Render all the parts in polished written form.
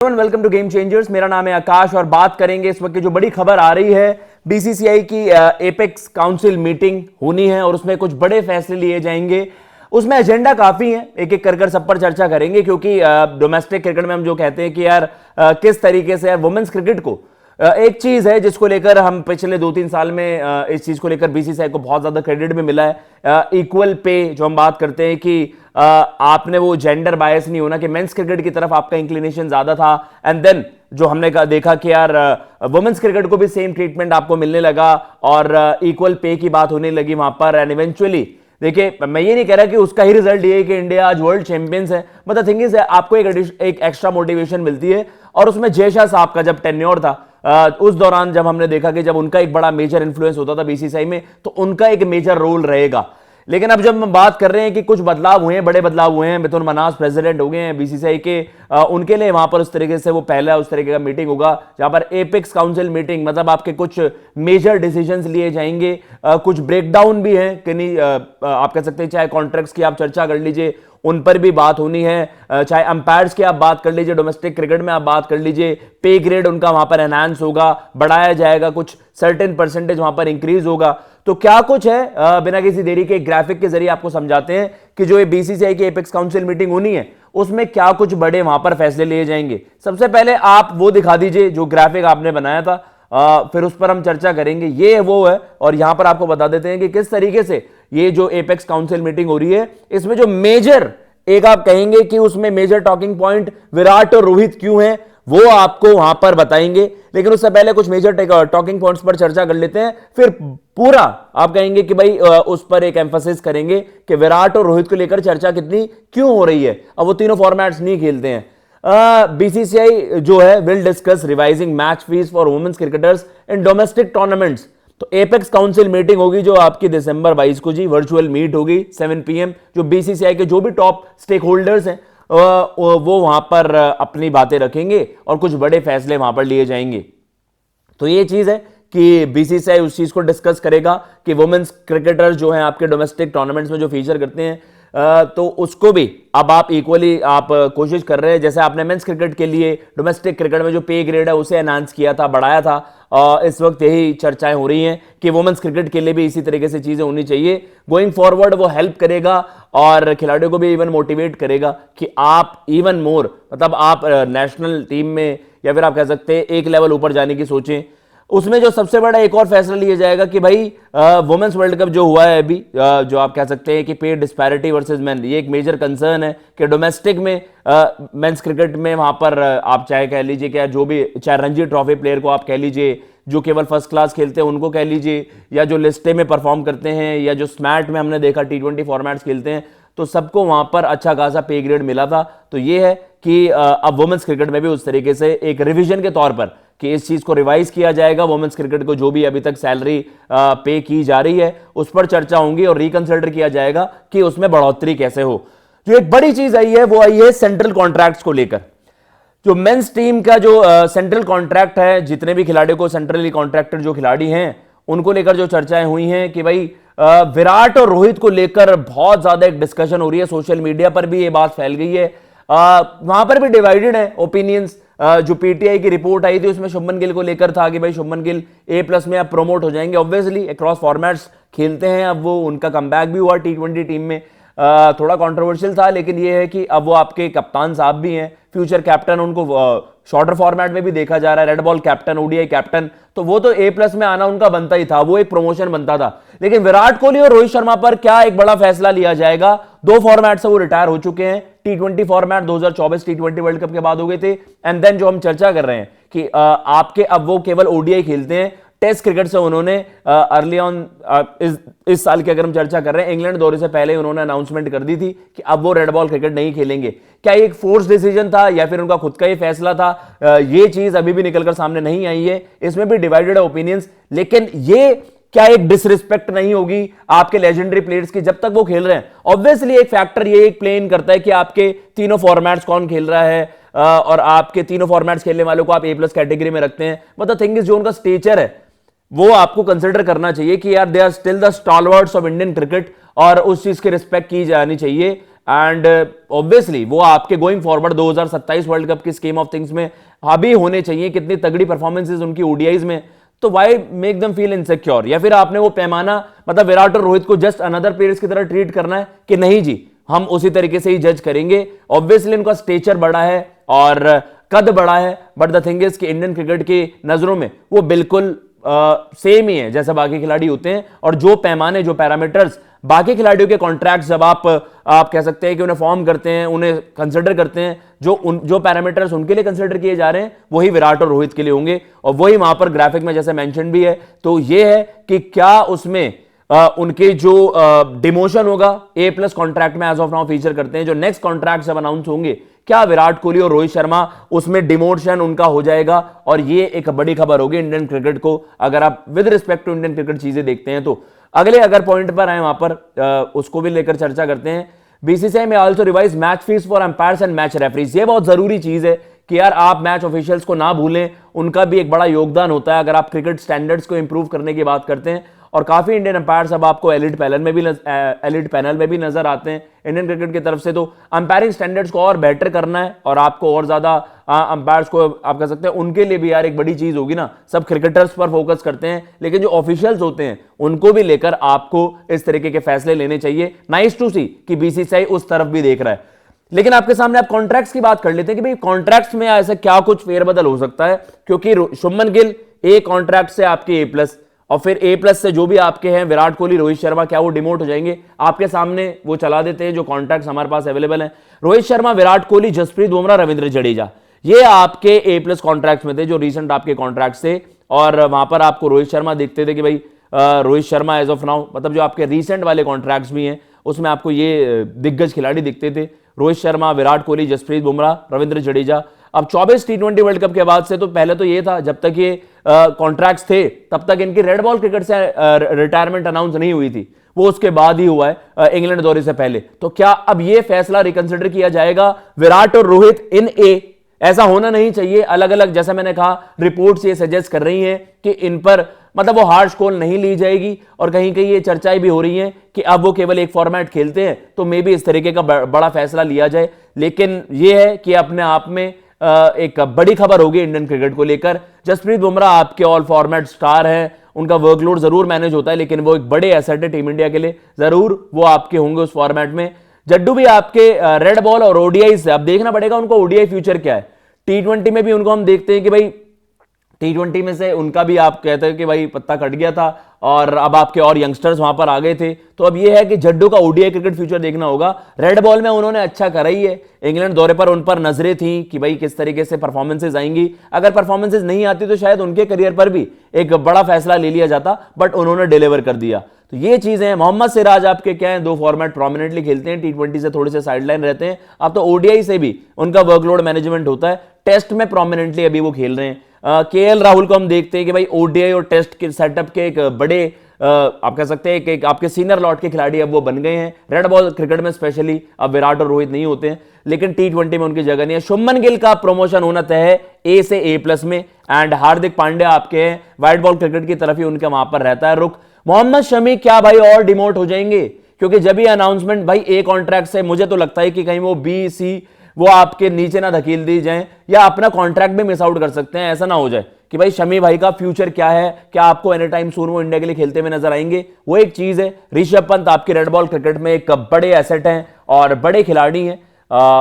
Welcome to game changers. मेरा नाम है आकाश और बात करेंगे इस वक्त की जो बड़ी खबर आ रही है। बीसीसीआई की एपेक्स काउंसिल मीटिंग होनी है और उसमें कुछ बड़े फैसले लिए जाएंगे। उसमें एजेंडा काफी है, एक एक कर सब पर चर्चा करेंगे क्योंकि डोमेस्टिक क्रिकेट में हम जो कहते हैं कि यार किस तरीके से यार वुमेन्स क्रिकेट को एक चीज है जिसको लेकर हम पिछले 2-3 साल में इस चीज को लेकर बीसीसीआई को बहुत ज्यादा क्रेडिट भी मिला है। इक्वल पे जो हम बात करते हैं कि आपने वो जेंडर बायस नहीं होना कि मेंस क्रिकेट की तरफ आपका इंक्लिनेशन ज्यादा था एंड देन जो हमने देखा कि यार वुमेन्स क्रिकेट को भी सेम ट्रीटमेंट आपको मिलने लगा और इक्वल पे की बात होने लगी वहां पर। एंड इवेंचुअली देखिए, मैं ये नहीं कह रहा कि उसका ही रिजल्ट ये है कि इंडिया आज वर्ल्ड चैंपियंस है, बट द थिंग इज आपको एक एक्स्ट्रा मोटिवेशन मिलती है। और उसमें जयशाह साहब का जब टेन्योर था उस दौरान जब हमने देखा कि जब उनका एक बड़ा मेजर इन्फ्लुएंस होता था बीसीसीआई में, तो उनका एक मेजर रोल रहेगा। लेकिन अब जब हम बात कर रहे हैं कि कुछ बदलाव हुए हैं, बड़े बदलाव हुए हैं, मिथुन मनास प्रेसिडेंट हो गए हैं बीसीसीआई के, उनके लिए वहां पर उस तरीके से वो पहला उस तरीके का मीटिंग होगा जहां पर एपेक्स काउंसिल मीटिंग, मतलब आपके कुछ मेजर डिसीजंस लिए जाएंगे, कुछ ब्रेकडाउन भी हैं कि नहीं, आप कह सकते हैं चाहे कॉन्ट्रैक्ट्स की आप चर्चा कर लीजिए उन पर भी बात होनी है, चाहे अंपायर्स की आप बात कर लीजिए, डोमेस्टिक क्रिकेट में आप बात कर लीजिए, पे ग्रेड उनका वहां पर एनहांस होगा, बढ़ाया जाएगा, कुछ सर्टेन परसेंटेज वहां पर इंक्रीज होगा। तो क्या कुछ है बिना किसी देरी के ग्राफिक के जरिए आपको समझाते हैं कि जो ये बीसीसीआई की एपेक्स काउंसिल मीटिंग होनी है उसमें क्या कुछ बड़े वहां पर फैसले लिए जाएंगे। सबसे पहले आप वो दिखा दीजिए जो ग्राफिक आपने बनाया था, फिर उस पर हम चर्चा करेंगे। ये वो है और यहां पर आपको बता देते हैं कि किस तरीके से ये जो एपेक्स काउंसिल मीटिंग हो रही है इसमें जो मेजर एक आप कहेंगे कि उसमें मेजर टॉकिंग पॉइंट विराट और रोहित क्यों हैं वो आपको वहां पर बताएंगे। लेकिन उससे पहले कुछ मेजर टॉकिंग पॉइंट्स पर चर्चा कर लेते हैं, फिर पूरा आप कहेंगे कि भाई उस पर एक एम्फेसिस करेंगे कि विराट और रोहित को लेकर चर्चा कितनी क्यों हो रही है। अब वो तीनों फॉर्मेट्स नहीं खेलते हैं। बीसीसीआई जो है will discuss revising match fees for women's cricketers in domestic tournaments. तो एपेक्स काउंसिल मीटिंग होगी जो आपकी दिसंबर 22 को जी वर्चुअल मीट होगी 7 PM, जो बीसीसीआई के जो भी टॉप स्टेक होल्डर्स हैं वो वहां पर अपनी बातें रखेंगे और कुछ बड़े फैसले वहां पर लिए जाएंगे। तो ये चीज है कि बीसीसीआई उस चीज को डिस्कस करेगा कि वुमेन्स क्रिकेटर्स जो हैं आपके डोमेस्टिक टूर्नामेंट्स में जो फीचर करते हैं तो उसको भी अब आप इक्वली आप कोशिश कर रहे हैं, जैसे आपने मेंस क्रिकेट के लिए डोमेस्टिक क्रिकेट में जो पे ग्रेड है उसे एनहांस किया था, बढ़ाया था। इस वक्त यही चर्चाएं हो रही हैं कि वुमेन्स क्रिकेट के लिए भी इसी तरीके से चीजें होनी चाहिए। गोइंग फॉरवर्ड वो हेल्प करेगा और खिलाड़ियों को भी इवन मोटिवेट करेगा कि आप इवन मोर, मतलब आप नेशनल टीम में या फिर आप कह सकते हैं एक लेवल ऊपर जाने की सोचें। उसमें जो सबसे बड़ा एक और फैसला लिया जाएगा कि भाई वुमेन्स वर्ल्ड कप जो हुआ है अभी, जो आप कह सकते हैं कि पे डिस्पैरिटी वर्सेस मेन, ये एक मेजर कंसर्न है कि डोमेस्टिक में मेंस क्रिकेट में वहां पर आप चाहे कह लीजिए क्या जो भी, चाहे रणजी ट्रॉफी प्लेयर को आप कह लीजिए जो केवल फर्स्ट क्लास खेलते हैं उनको कह लीजिए, या जो लिस्टे में परफॉर्म करते हैं, या जो स्मैट में हमने देखा T20 फॉर्मेट्स खेलते हैं, तो सबको वहां पर अच्छा खासा पे ग्रेड मिला था। तो ये है कि अब वुमेन्स क्रिकेट में भी उस तरीके से एक रिवीजन के तौर पर कि इस चीज को रिवाइज किया जाएगा। वुमेन्स क्रिकेट को जो भी अभी तक सैलरी पे की जा रही है उस पर चर्चा होंगी और रिकंसिडर किया जाएगा कि उसमें बढ़ोतरी कैसे हो। जो एक बड़ी चीज आई है वो आई है सेंट्रल कॉन्ट्रैक्ट्स को लेकर। जो मेंस टीम का जो सेंट्रल कॉन्ट्रैक्ट है, जितने भी खिलाड़ियों को सेंट्रली कॉन्ट्रैक्टेड जो खिलाड़ी हैं उनको लेकर जो चर्चाएं हुई हैं कि भाई विराट और रोहित को लेकर बहुत ज्यादा एक डिस्कशन हो रही है, सोशल मीडिया पर भी ये बात फैल गई है। वहां पर भी डिवाइडेड है ओपिनियंस। जो पीटीआई की रिपोर्ट आई थी उसमें शुभमन गिल को लेकर था कि भाई शुभमन गिल A+ में अब प्रमोट हो जाएंगे, ऑब्वियसली अक्रॉस फॉर्मेट्स खेलते हैं। अब वो उनका कमबैक भी हुआ T20 टीम में, थोड़ा कंट्रोवर्शियल था, लेकिन ये है कि अब वो आपके कप्तान साहब भी हैं, फ्यूचर कैप्टन, उनको शॉर्टर फॉर्मेट में भी देखा जा रहा है, red ball captain, ODI captain, तो वो तो A+ में आना उनका बनता ही था, वो एक प्रमोशन बनता था। लेकिन विराट कोहली और रोहित शर्मा पर क्या एक बड़ा फैसला लिया जाएगा। 2 फॉर्मेट से वो रिटायर हो चुके हैं। T20 format 2024 T20 world cup के बाद हो गए थे, एंड देन जो हम चर्चा कर रहे हैं कि आपके अब वो केवल ODI खेलते हैं। टेस्ट क्रिकेट से उन्होंने अर्ली ऑन इस साल की अगर हम चर्चा कर रहे हैं, इंग्लैंड दौरे से पहले उन्होंने अनाउंसमेंट कर दी थी कि अब वो रेड बॉल क्रिकेट नहीं खेलेंगे। क्या एक फोर्स डिसीजन था या फिर उनका खुद का ही फैसला था, ये चीज अभी भी निकलकर सामने नहीं आई है। इसमें भी डिवाइडेड है ओपिनियंस। लेकिन ये क्या एक डिसरिस्पेक्ट नहीं होगी आपके लेजेंडरी प्लेयर्स की जब तक वो खेल रहे हैं। ऑब्वियसली एक फैक्टर ये एक प्ले इन करता है कि आपके तीनों फॉर्मेट्स कौन खेल रहा है, और आपके तीनों फॉर्मेट्स खेलने वालों को आप A+ कैटेगरी में रखते हैं। मतलब थिंग इज जो उनका स्टेचर है वो आपको कंसिडर करना चाहिए कि यार they are still the stalwarts of Indian cricket, और उस चीज की रिस्पेक्ट की जानी चाहिए। एंड ऑब्वियसली वो आपके गोइंग फॉरवर्ड 2027 वर्ल्ड कप की स्कीम ऑफ थिंग्स में अभी होने चाहिए। कितनी तगड़ी परफॉर्मेंसेज उनकी ओडीआईज में, तो why make them feel insecure? या फिर आपने वो पैमाना मतलब विराट और रोहित को जस्ट अनदर प्लेयर्स की तरह ट्रीट करना है कि नहीं जी हम उसी तरीके से ही जज करेंगे? ऑब्वियसली उनका स्टेचर बड़ा है और कद बड़ा है, बट द थिंग इज कि इंडियन क्रिकेट की नजरों में वो बिल्कुल सेम ही है जैसे बाकी खिलाड़ी होते हैं। और जो पैमाने, जो पैरामीटर्स बाकी खिलाड़ियों के कॉन्ट्रैक्ट्स जब आप कह सकते हैं कि उन्हें फॉर्म करते हैं, उन्हें कंसिडर करते हैं, जो पैरामीटर्स उनके लिए कंसिडर किए जा रहे हैं वही विराट और रोहित के लिए होंगे। और वही वहां पर ग्राफिक में जैसे मेंशन भी है, तो ये है कि क्या उसमें उनके जो डिमोशन होगा A+ कॉन्ट्रैक्ट में एज ऑफ नाउ फीचर करते हैं, जो नेक्स्ट कॉन्ट्रैक्ट जब अनाउंस होंगे, क्या विराट कोहली और रोहित शर्मा उसमें डिमोशन उनका हो जाएगा? और ये एक बड़ी खबर होगी इंडियन क्रिकेट को, अगर आप with respect to Indian cricket चीजें देखते हैं तो। अगले अगर पॉइंट पर आए वहां पर उसको भी लेकर चर्चा करते हैं। बीसीसीआई में also revise match fees for umpires and match referees. ये बहुत जरूरी चीज है कि यार आप मैच ऑफिशियल्स को ना भूलें, उनका भी एक बड़ा योगदान होता है अगर आप क्रिकेट स्टैंडर्ड्स को इंप्रूव करने की बात करते हैं। और काफी इंडियन अंपायर्स अब आपको एलिट पैनल में भी नजर आते हैं इंडियन क्रिकेट की तरफ से। तो अंपायरिंग स्टैंडर्ड्स को और बेटर करना है और आपको और ज्यादा अंपायर्स को आप कह सकते हैं उनके लिए भी यार एक बड़ी चीज होगी ना। सब क्रिकेटर्स पर फोकस करते हैं, लेकिन जो ऑफिशियल्स होते हैं उनको भी लेकर आपको इस तरीके के फैसले लेने चाहिए। नाइस टू सी कि बीसीसीआई उस तरफ भी देख रहा है। लेकिन आपके सामने आप कॉन्ट्रैक्ट्स की बात कर लेते हैं कि भाई कॉन्ट्रैक्ट्स में ऐसा क्या कुछ फेरबदल हो सकता है, क्योंकि शुभमन गिल ए कॉन्ट्रैक्ट से आपके A+ और फिर A+ से जो भी आपके हैं विराट कोहली, रोहित शर्मा, क्या वो डिमोट हो जाएंगे? आपके सामने वो चला देते हैं जो कॉन्ट्रैक्ट्स हमारे पास अवेलेबल हैं। रोहित शर्मा, विराट कोहली, जसप्रीत बुमराह, रविंद्र जडेजा, ये आपके A+ कॉन्ट्रैक्ट्स में थे जो रिसेंट आपके कॉन्ट्रैक्ट्स थे। और वहां पर आपको रोहित शर्मा दिखते थे कि भाई Rohit Sharma as of now मतलब जो आपके रिसेंट वाले कॉन्ट्रैक्ट्स भी हैं उसमें आपको ये दिग्गज खिलाड़ी दिखते थे, रोहित शर्मा, विराट कोहली, जसप्रीत बुमराह, रविंद्र जडेजा। अब 24 T20 वर्ल्ड कप के बाद से तो पहले तो ये था, जब तक ये कॉन्ट्रैक्ट्स थे तब तक इनकी रेड बॉल क्रिकेट से रिटायरमेंट अनाउंस नहीं हुई थी, वो उसके बाद ही हुआ है इंग्लैंड दौरे से पहले। तो क्या अब ये फैसला रिकंसिडर किया जाएगा? विराट और रोहित इन A, ऐसा होना नहीं चाहिए। अलग अलग जैसा मैंने कहा रिपोर्ट्स ये सजेस्ट कर रही हैं कि इन पर मतलब वो हार्श कॉल नहीं ली जाएगी। और कहीं कहीं ये चर्चाएं भी हो रही हैं कि अब वो केवल एक फॉर्मेट खेलते हैं तो मे भी इस तरीके का बड़ा फैसला लिया जाए। लेकिन ये है कि अपने आप में एक बड़ी खबर होगी इंडियन क्रिकेट को लेकर। जसप्रीत बुमराह आपके ऑल फॉर्मेट स्टार हैं, उनका वर्कलोड जरूर मैनेज होता है, लेकिन वो एक बड़े एसेट है टीम इंडिया के लिए, जरूर वो आपके होंगे उस फॉर्मेट में। जड्डू भी आपके रेड बॉल और ओडीआई से अब देखना पड़ेगा उनको ओडीआई फ्यूचर क्या है। T20 में भी उनको हम देखते हैं कि भाई T20 में से उनका भी आप कहते हैं कि भाई पत्ता कट गया था और अब आपके और यंगस्टर्स वहां पर आ गए थे। तो अब ये है कि जड्डू का ओडीआई क्रिकेट फ्यूचर देखना होगा। रेड बॉल में उन्होंने अच्छा करा ही है, इंग्लैंड दौरे पर उन पर नजरें थी कि भाई किस तरीके से परफॉर्मेंसेज आएंगी। अगर परफॉर्मेंसेज नहीं आती तो शायद उनके करियर पर भी एक बड़ा फैसला ले लिया जाता, बट उन्होंने डिलीवर कर दिया। तो ये चीजें हैं। मोहम्मद सिराज आपके क्या है, 2 फॉर्मेट प्रोमिनेंटली खेलते हैं, T20 से थोड़े से साइडलाइन रहते हैं। अब तो ओडीआई से भी उनका वर्कलोड मैनेजमेंट होता है, टेस्ट में प्रोमिनेंटली अभी वो खेल रहे हैं। केएल राहुल को हम देखते हैं कि भाई ओडीआई और टेस्ट के सेटअप के एक बड़े आप कह सकते हैं कि आपके सीनियर लॉट के खिलाड़ी अब वो बन गए हैं। रेड बॉल क्रिकेट में स्पेशली अब विराट और रोहित नहीं होते हैं, लेकिन T20 में उनकी जगह नहीं है। शुभमन गिल का प्रमोशन होना तय है A से A+ में, एंड हार्दिक पांड्या आपके हैं व्हाइट बॉल क्रिकेट की तरफ ही उनका वहां पर रहता है रुख। मोहम्मद शमी क्या भाई और डिमोट हो जाएंगे? क्योंकि जब ये अनाउंसमेंट भाई A कॉन्ट्रैक्ट से, मुझे तो लगता है कि कहीं वो B C वो आपके नीचे ना धकेल दी जाए या अपना कॉन्ट्रैक्ट भी मिस आउट कर सकते हैं। ऐसा ना हो जाए कि भाई शमी भाई का फ्यूचर क्या है, क्या आपको एनी टाइम सून वो इंडिया के लिए खेलते हुए नजर आएंगे, वो एक चीज है। ऋषभ पंत आपके रेड बॉल क्रिकेट में एक बड़े एसेट हैं और बड़े खिलाड़ी हैं।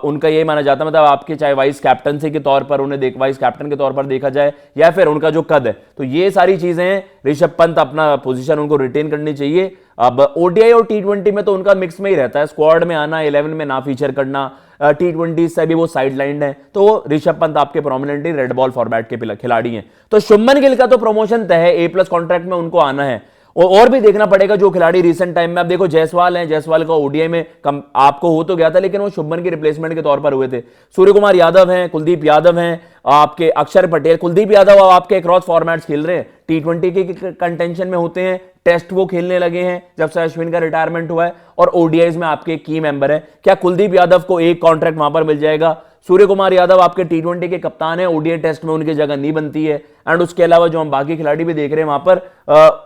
उनका यही माना जाता है, मतलब आपके चाहे वाइस कैप्टनसी के तौर पर उन्हें वाइस कैप्टन के तौर पर देखा जाए या फिर उनका जो कद है, तो ये सारी चीजें हैं। ऋषभ पंत अपना पोजीशन उनको रिटेन करनी चाहिए। अब ओडीआई और T20 में तो उनका मिक्स में ही रहता है, स्क्वाड में आना, 11 में ना फीचर करना। T20 से भी वो साइडलाइन है, तो ऋषभ पंत आपके प्रोमिनेंटली रेड बॉल फॉर्मेट के खिलाड़ी हैं। तो शुभमन गिल का तो प्रमोशन तय है, A+ कॉन्ट्रैक्ट में उनको आना है। और भी देखना पड़ेगा जो खिलाड़ी रिसेंट टाइम में, अब देखो जायसवाल हैं, जायसवाल का ओडीआई में कम आपको हो तो गया था, लेकिन वो शुभमन के रिप्लेसमेंट के तौर पर हुए थे। सूर्य कुमार यादव हैं, कुलदीप यादव हैं, आपके अक्षर पटेल, कुलदीप यादव आपके क्रॉस फॉर्मेट्स खेल रहे हैं, T20 के कंटेंशन में होते हैं, टेस्ट वो खेलने लगे हैं जब से अश्विन का रिटायरमेंट हुआ है, और ओडीआईज में आपके की मेंबर है। क्या कुलदीप यादव को एक कॉन्ट्रैक्ट वहां पर मिल जाएगा? सूर्य कुमार यादव आपके टी20 के कप्तान है, ओडीआई टेस्ट में उनकी जगह नहीं बनती है। एंड उसके अलावा जो हम बाकी खिलाड़ी भी देख रहे हैं वहां पर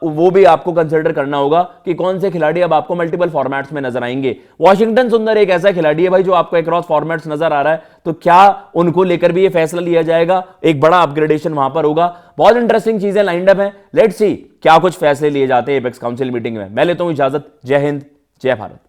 वो भी आपको कंसिडर करना होगा कि कौन से खिलाड़ी अब आपको मल्टीपल फॉर्मेट्स में नजर आएंगे। वॉशिंगटन सुंदर एक ऐसा खिलाड़ी है भाई जो आपको अक्रॉस फॉर्मेट्स नजर आ रहा है, तो क्या उनको लेकर भी ये फैसला लिया जाएगा, एक बड़ा अपग्रेडेशन वहां पर होगा। बहुत इंटरेस्टिंग चीजें लाइंड अप हैं, लेट्स सी क्या कुछ फैसले लिए जाते हैं एपेक्स काउंसिल मीटिंग में। मैं लेता हूं इजाजत, जय हिंद जय भारत।